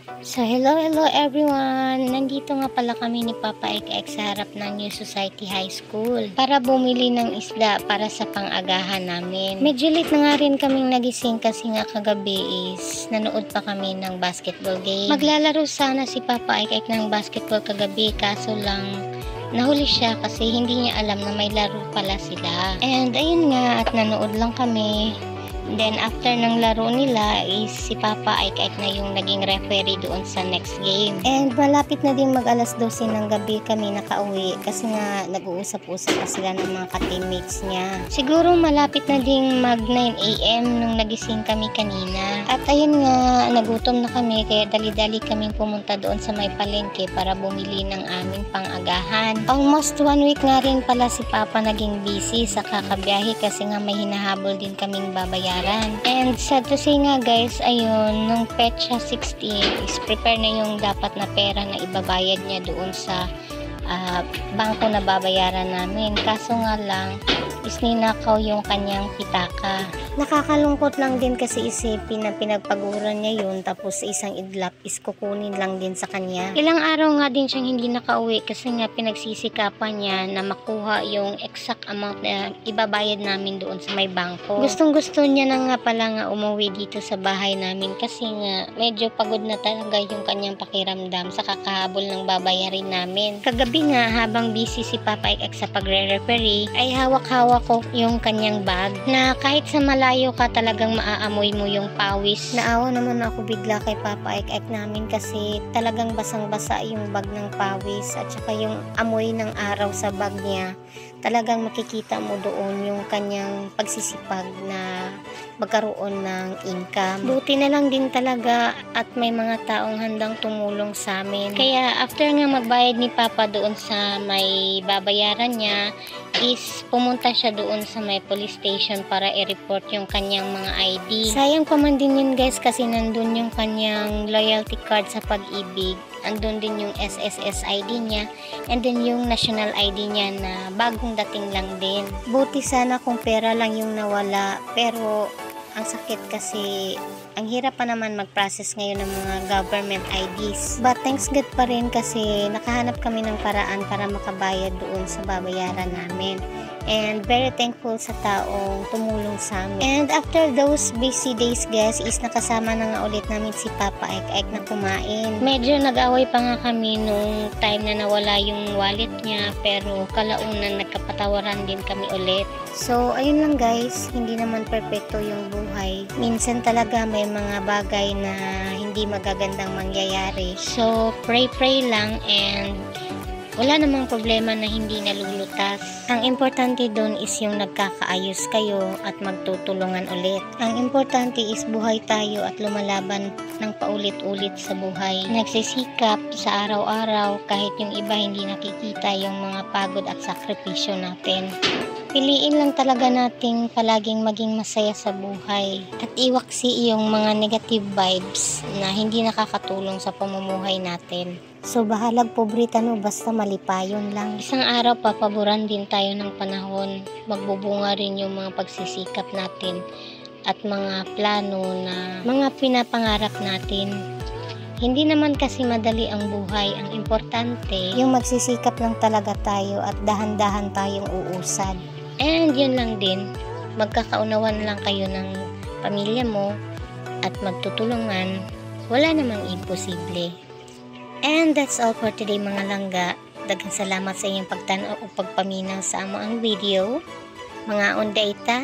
So hello everyone! Nandito nga pala kami ni Papa Ek sa harap ng New Society High School para bumili ng isda para sa pang-agahan namin. Medyo late na nga rin kaming nagising kasi nga kagabi is nanood pa kami ng basketball game. Maglalaro sana si Papa Ek ng basketball kagabi, kaso lang nahuli siya kasi hindi niya alam na may laro pala sila. And ayun nga, at nanood lang kami. Then after ng laro nila is si Papa Ek na yung naging referee doon sa next game. And malapit na din mag alas 12 ng gabi kami nakauwi kasi nga nag-uusap-usap pa sila ng mga ka-teammates niya. Siguro malapit na din mag 9 AM nung nagising kami kanina. At ayun nga, nagutom na kami kaya dali-dali kaming pumunta doon sa may palengke para bumili ng aming pang-agahan. Almost 1 week nga rin pala si Papa naging busy sa kakabiyahe kasi nga may hinahabol din kaming babayaran. And sad to say nga guys, ayun, nung petsa 16 is prepare na yung dapat na pera na ibabayad niya doon sa bangko na babayaran namin. Kaso nga lang is ninakaw yung kanyang pitaka. Nakakalungkot lang din kasi isipin na pinagpaguran niya yun, tapos sa isang idlap is kukunin lang din sa kanya. Ilang araw nga din siyang hindi nakauwi kasi nga pinagsisikapan niya na makuha yung exact amount na ibabayad namin doon sa may bangko. Gustong gusto niya na nga pala nga umuwi dito sa bahay namin kasi nga medyo pagod na talaga yung kanyang pakiramdam sa kakahabol ng babayarin namin. Kagabi nga, habang busy si Papa Ek sa pagre-referee, ay hawak-hawak ko yung kanyang bag na kahit sa malayo ka talagang maaamoy mo yung pawis. Naawa naman ako bigla kay Papa Ek namin kasi talagang basang-basa yung bag ng pawis at saka yung amoy ng araw sa bag niya. Talagang makikita mo doon yung kanyang pagsisipag na magkaroon ng income. Buti na lang din talaga at may mga taong handang tumulong sa amin. Kaya after nga magbayad ni Papa doon sa may babayaran niya, is pumunta siya doon sa may police station para i-report yung kanyang mga ID. Sayang pa man din yun guys kasi nandun yung kanyang loyalty card sa Pag-ibig. Andun din yung SSS ID niya and then yung national ID niya na bagong dating lang din. Buti sana kung pera lang yung nawala, pero ang sakit kasi ang hirap pa naman mag-process ngayon ng mga government IDs. But thanks God pa rin kasi nakahanap kami ng paraan para makabayad doon sa babayaran namin. And very thankful sa taong tumulong sa amin. And after those busy days guys, is nakasama na nga ulit namin si Papa Ek na kumain. Medyo nag-away pa nga kami nung time na nawala yung wallet niya, pero kalaunan nagkapatawaran din kami ulit. So ayun lang guys, hindi naman perfecto yung buhay. Minsan talaga may mga bagay na hindi magagandang mangyayari. So pray lang and wala namang problema na hindi nalulutas. Ang importante doon is yung nagkakaayos kayo at magtutulungan ulit. Ang importante is buhay tayo at lumalaban ng paulit-ulit sa buhay. Nagsisikap sa araw-araw kahit yung iba hindi nakikita yung mga pagod at sakripisyo natin. Piliin lang talaga nating palaging maging masaya sa buhay at iwaksi yung mga negative vibes na hindi nakakatulong sa pamumuhay natin. So bahalag pobrita no, basta malipayon lang. Isang araw papaboran din tayo ng panahon. Magbubunga rin yung mga pagsisikap natin at mga plano na mga pinapangarap natin. Hindi naman kasi madali ang buhay. Ang importante, yung magsisikap lang talaga tayo at dahan-dahan tayong uusad. And yun lang din, magkakaunawan lang kayo ng pamilya mo at magtutulungan. Wala namang imposible. And that's all for today mga langga. Daghang salamat sa inyong pagtanaw o pagpaminaw sa amo ang video. Mga ondaita.